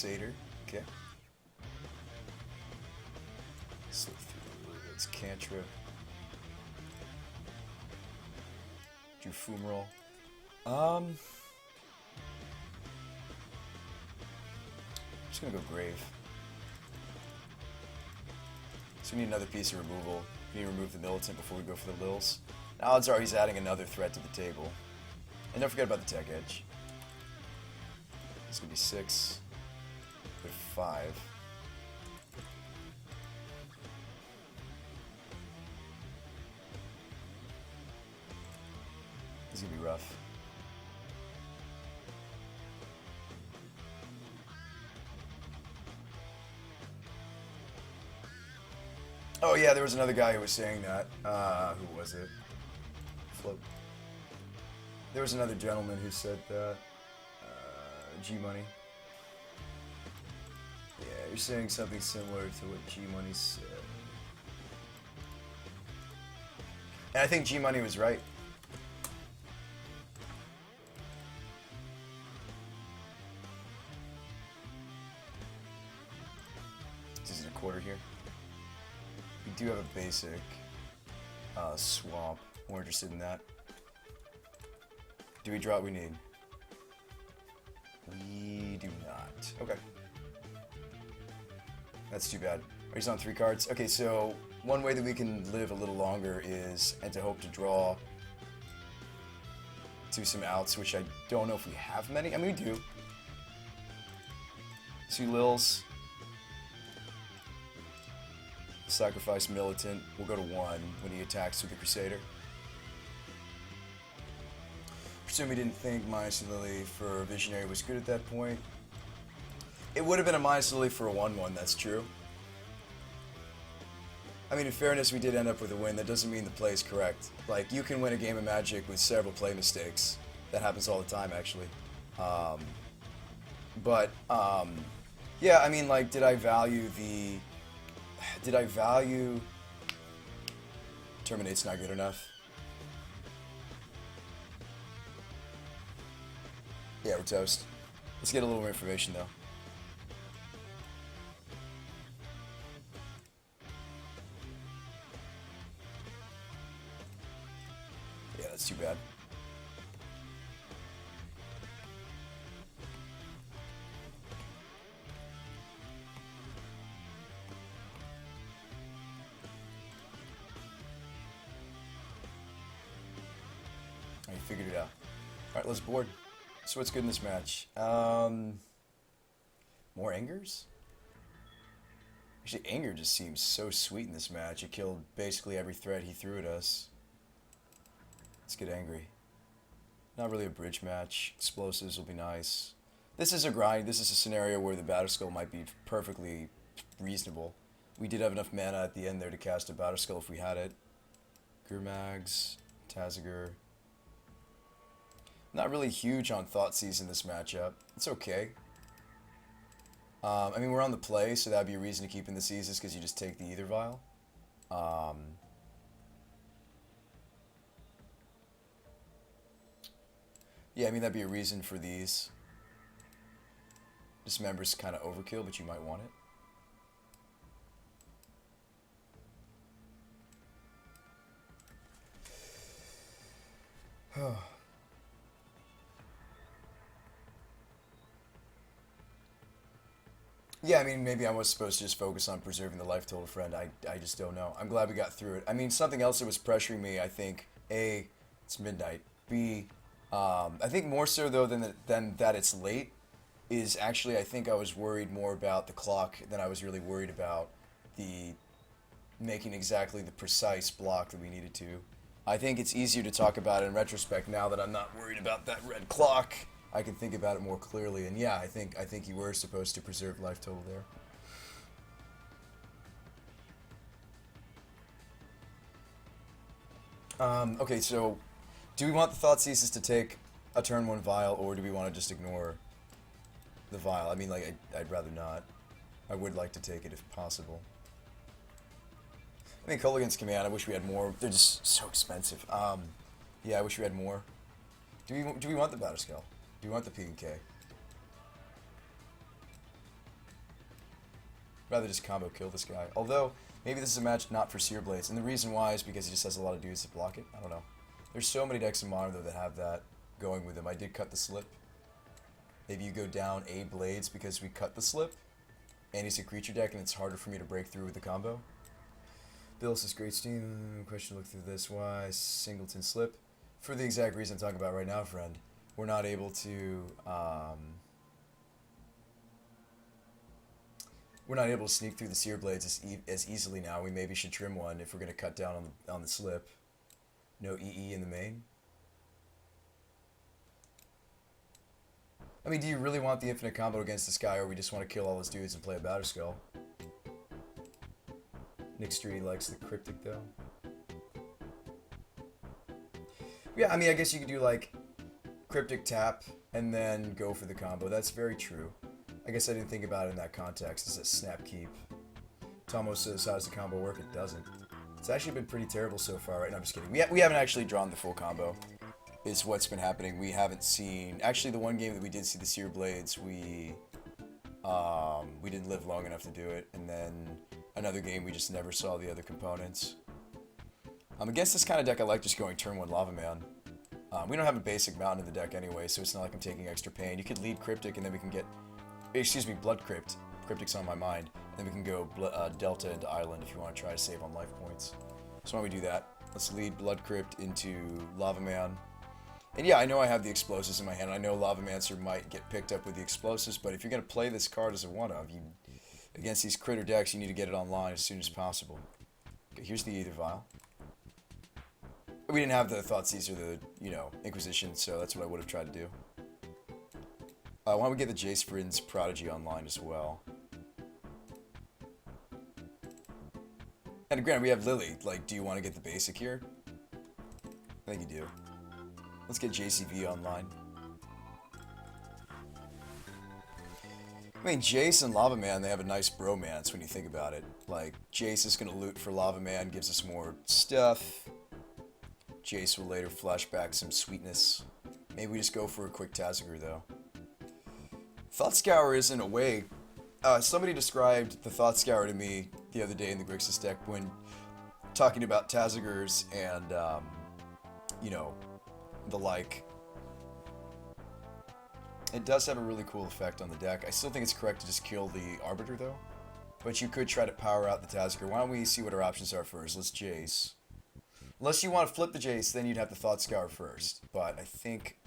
Crusader. Okay. Slip through. Let's cantrip. Do Fumarole. Just gonna go Grave. So we need another piece of removal. We need to remove the Militant before we go for the Lils. Odds are he's adding another threat to the table. And don't forget about the Tech Edge. It's gonna be 6. With 5. This is gonna be rough. Oh yeah, there was another guy who was saying that. Who was it? Flip. There was another gentleman who said that. G-Money. Yeah, you're saying something similar to what G-Money said. And I think G-Money was right. This is a quarter here. We do have a basic swamp. We're interested in that. Do we draw what we need? We do not. Okay. That's too bad. He's on 3 cards. Okay, so one way that we can live a little longer is, and to hope to draw to some outs, which I don't know if we have many. I mean, we do. 2 Lils. Sacrifice Militant. We'll go to 1 when he attacks with the Crusader. Presume he didn't think minus Lily for Visionary was good at that point. It would have been a minus Lily for a 1-1, that's true. I mean, in fairness, we did end up with a win. That doesn't mean the play is correct. Like, you can win a game of Magic with several play mistakes. That happens all the time, actually. Yeah, I mean, like, did I value Terminate's not good enough? Yeah, we're toast. Let's get a little more information, though. Yeah, that's too bad. Oh, you figured it out. Alright, let's board. So what's good in this match? More Angers? Actually, Anger just seems so sweet in this match. It killed basically every threat he threw at us. Let's get angry. Not really a bridge match. Explosives will be nice. This is a grind. This is a scenario where the Battle Skull might be perfectly reasonable. We did have enough mana at the end there to cast a Battle Skull if we had it. Gurmags, Tazagur. Not really huge on Thoughtseize in this matchup. It's okay. I mean, we're on the play, so that'd be a reason to keep in the seizes because you just take the Ether Vial. Yeah, I mean, that'd be a reason for these. Dismember's kind of overkill, but you might want it. Yeah, I mean, maybe I was supposed to just focus on preserving the life total friend. I just don't know. I'm glad we got through it. I mean, something else that was pressuring me, I think, A, it's midnight. B, I think more so, though, than that it's late, is actually, I think I was worried more about the clock than I was really worried about the making exactly the precise block that we needed to. I think it's easier to talk about it in retrospect now that I'm not worried about that red clock. I can think about it more clearly, and yeah, I think you were supposed to preserve life total there. Okay, so do we want the Thoughtseizes to take a turn 1 Vial, or do we want to just ignore the Vial? I mean, like, I'd rather not. I would like to take it if possible. I mean, Kolaghan's Command, I wish we had more. They're just so expensive. Yeah, I wish we had more. Do we want the Batterskull? Do you want the P and K? Rather just combo kill this guy. Although, maybe this is a match not for Searblades. And the reason why is because he just has a lot of dudes that block it. I don't know. There's so many decks in Modern, though, that have that going with them. I did cut the slip. Maybe you go down a Blades because we cut the slip. And he's a creature deck, and it's harder for me to break through with the combo. Bill says, great Steam. Question, look through this. Why? Singleton slip. For the exact reason I'm talking about right now, friend. We're not able to... we're not able to sneak through the Searblades as easily now. We maybe should trim one if we're going to cut down on the slip. No EE in the main. I mean, do you really want the infinite combo against this guy, or we just want to kill all his dudes and play a Batter Skull? Nick Street likes the Cryptic, though. Yeah, I mean, I guess you could do, like, Cryptic tap and then go for the combo. That's very true. I guess I didn't think about it in that context. It's a snap keep. Tomo says, how does the combo work? It doesn't. It's actually been pretty terrible so far, right? No, I'm just kidding. We haven't actually drawn the full combo. Is what's been happening. We haven't seen... Actually, the one game that we did see the Searblades, we didn't live long enough to do it. And then another game, we just never saw the other components. Against this kind of deck, I like just going turn 1 Lava Man. We don't have a basic mountain in the deck anyway, so it's not like I'm taking extra pain. You could lead Cryptic, and then we can get... Excuse me, Blood Crypt. Cryptic's on my mind. Then we can go Delta into Island if you want to try to save on life points. So why don't we do that? Let's lead Blood Crypt into Lava Man. And yeah, I know I have the explosives in my hand. I know Lavamancer might get picked up with the explosives, but if you're going to play this card as a one-of, against these critter decks, you need to get it online as soon as possible. Okay, here's the Aether Vial. We didn't have the Thoughtseize or the, Inquisition, so that's what I would have tried to do. Why don't we get the Jace Vryn's Prodigy online as well? And granted, we have Lily. Like, do you want to get the basic here? I think you do. Let's get JCV online. I mean, Jace and Lava Man, they have a nice bromance when you think about it. Like, Jace is going to loot for Lava Man, gives us more stuff. Jace will later flashback some sweetness. Maybe we just go for a quick Tazagur, though. Thought Scour is, in a way... somebody described the Thought Scour to me the other day in the Grixis deck when talking about Tazagurs and, the like. It does have a really cool effect on the deck. I still think it's correct to just kill the Arbiter, though. But you could try to power out the Tazagur. Why don't we see what our options are first? Let's Jace. Unless you want to flip the Jace, then you'd have to Thought Scour first. But I think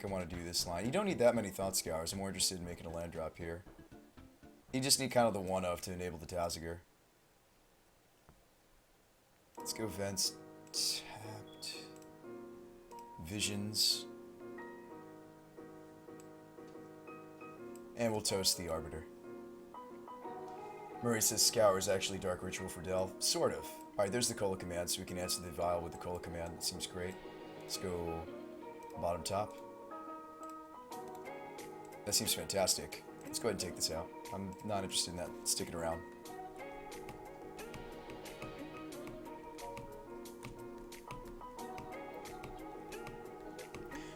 I want to do this line. You don't need that many Thought Scours. I'm more interested in making a land drop here. You just need kind of the one-of to enable the Tazagur. Let's go Vents. Tapped. Visions. And we'll toast the Arbiter. Murray says Scour is actually Dark Ritual for Delve. Sort of. Alright, there's the Cola command, so we can answer the Vial with the Cola command. That seems great. Let's go bottom top. That seems fantastic. Let's go ahead and take this out. I'm not interested in that sticking around.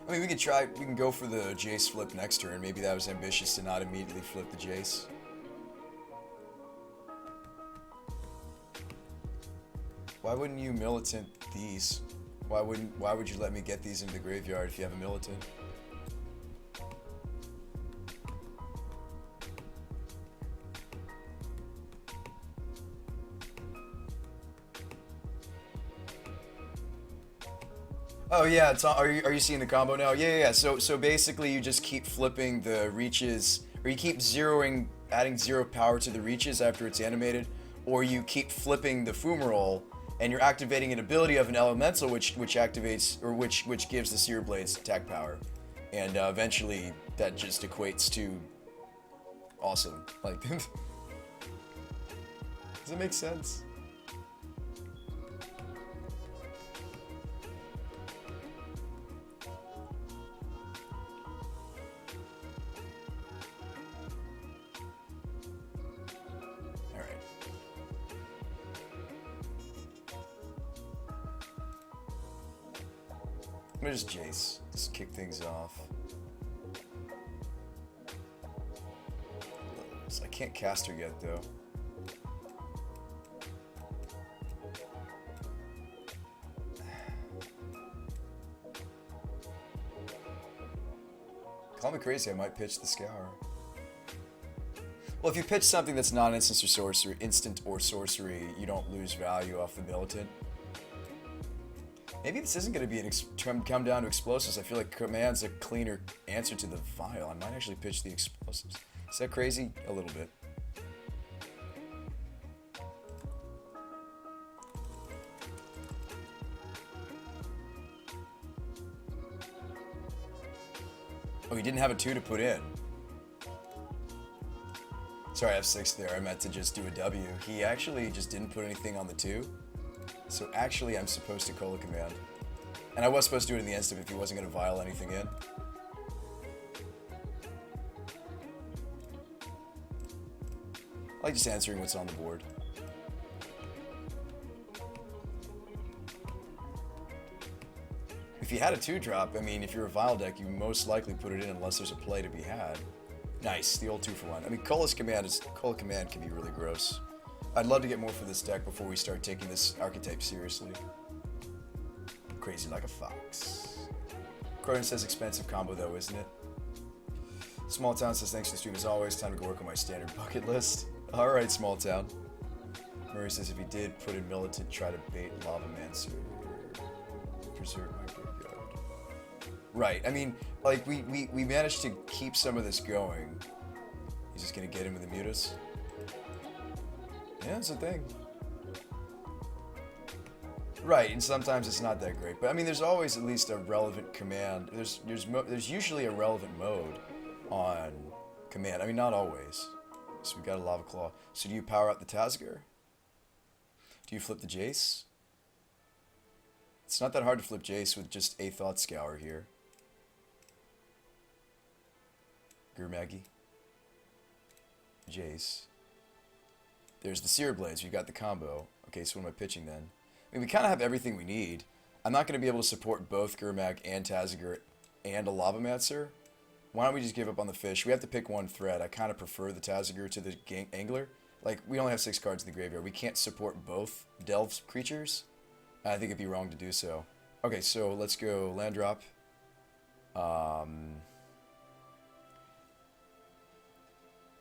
I mean, we can go for the Jace flip next turn. Maybe that was ambitious to not immediately flip the Jace. Why wouldn't you militant these? Why would you let me get these into the graveyard if you have a militant? Oh yeah, are you seeing the combo now? Yeah. So basically, you just keep flipping the reaches, or you keep adding 0 power to the reaches after it's animated, or you keep flipping the Fumarole, and you're activating an ability of an elemental, which activates, or which gives the Searblades attack power, and eventually that just equates to awesome. Like, does it make sense? I'm gonna just Jace, just kick things off. I can't cast her yet, though. Call me crazy, I might pitch the Scour. Well, if you pitch something that's instant or sorcery, you don't lose value off the militant. Maybe this isn't going to be come down to explosives. I feel like command's a cleaner answer to the vial. I might actually pitch the explosives. Is that crazy? A little bit. Oh, he didn't have a 2 to put in. Sorry, I have 6 there. I meant to just do a W. He actually just didn't put anything on the 2. So actually, I'm supposed to call a command. And I was supposed to do it in the instant if he wasn't going to vial anything in. I like just answering what's on the board. If you had a 2-drop, I mean, if you're a vial deck, you most likely put it in unless there's a play to be had. Nice, the old 2-for-1. I mean, Cola Command can be really gross. I'd love to get more for this deck before we start taking this archetype seriously. Crazy like a fox. Croydon says expensive combo though, isn't it? Small Town says thanks for the stream as always. Time to go work on my standard bucket list. Alright, Small Town. Murray says if he did put in Militant, try to bait Lavamancer. Preserve my graveyard. Right, I mean, like, we managed to keep some of this going. He's just gonna get him with the Mutus. Yeah, it's a thing. Right, and sometimes it's not that great. But, I mean, there's always at least a relevant command. There's usually a relevant mode on command. I mean, not always. So we got a Lava Claw. So do you power out the Tazgar? Do you flip the Jace? It's not that hard to flip Jace with just a Thought Scour here. Gurmagi. Jace. There's the Searblades. We've got the combo. Okay, so what am I pitching then? I mean, we kind of have everything we need. I'm not going to be able to support both Gurmag and Tazgar and a Lavamancer. Why don't we just give up on the fish? We have to pick one thread. I kind of prefer the Tazgar to the Angler. Like, we only have 6 cards in the graveyard. We can't support both Delve creatures. I think it'd be wrong to do so. Okay, so let's go land drop.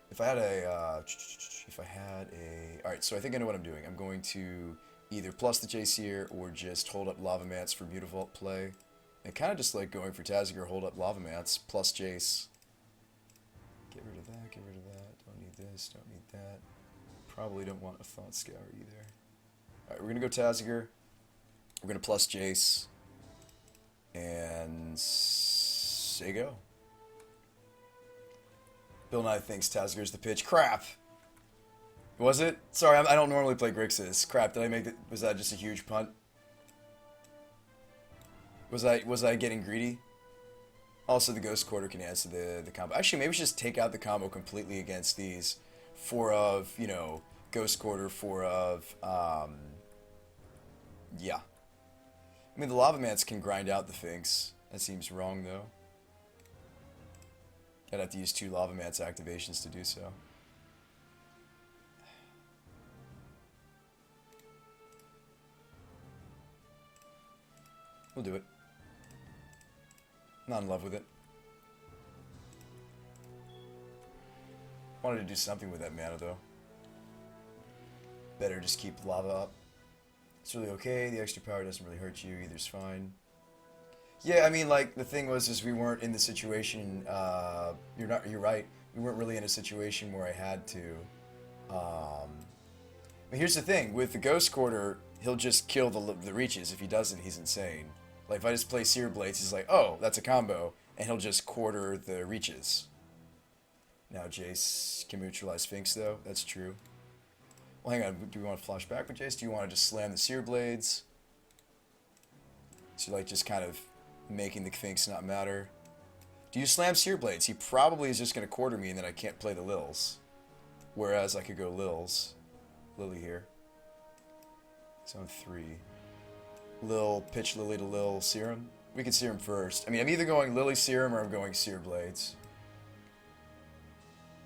If I had a, alright, so I think I know what I'm doing. I'm going to either plus the Jace here or just hold up Lavamance for Mutavault play. And kind of just like going for Tazgar, hold up Lavamance, plus Jace. Get rid of that, get rid of that. Don't need this, don't need that. Probably don't want a Thought Scour either. Alright, we're going to go Tazgar. We're going to plus Jace. And say go. Bill Nye thinks Tazgar's the pitch. Crap! Was it? Sorry, I don't normally play Grixis. Crap, did I make it? Was that just a huge punt? Was I getting greedy? Also, the Ghost Quarter can answer the combo. Actually, maybe we should just take out the combo completely against these. 4 of, you know, Ghost Quarter, 4 of, yeah. I mean, the Lavamance can grind out the Finks. That seems wrong, though. I'd have to use 2 Lavamance activations to do so. We'll do it. Not in love with it. Wanted to do something with that mana, though. Better just keep lava up. It's really okay. The extra power doesn't really hurt you. Either's fine. Yeah, I mean, like, the thing was, is we weren't in the situation, you're right, we weren't really in a situation where I had to, but here's the thing, with the Ghost Quarter, he'll just kill the Reaches. If he doesn't, he's insane. Like, if I just play Searblades, he's like, oh, that's a combo, and he'll just quarter the Reaches. Now Jace can neutralize Finks, though, that's true. Well, hang on, do we want to flash back with Jace? Do you want to just slam the Searblades? So, like, just kind of making the Finks not matter. Do you slam Searblades? He probably is just going to quarter me and then I can't play the Lils. Whereas I could go Lily here. So I'm 3. Lil, pitch Lily to Lil, Serum. We can Serum first. I mean, I'm either going Lily Serum or I'm going Searblades.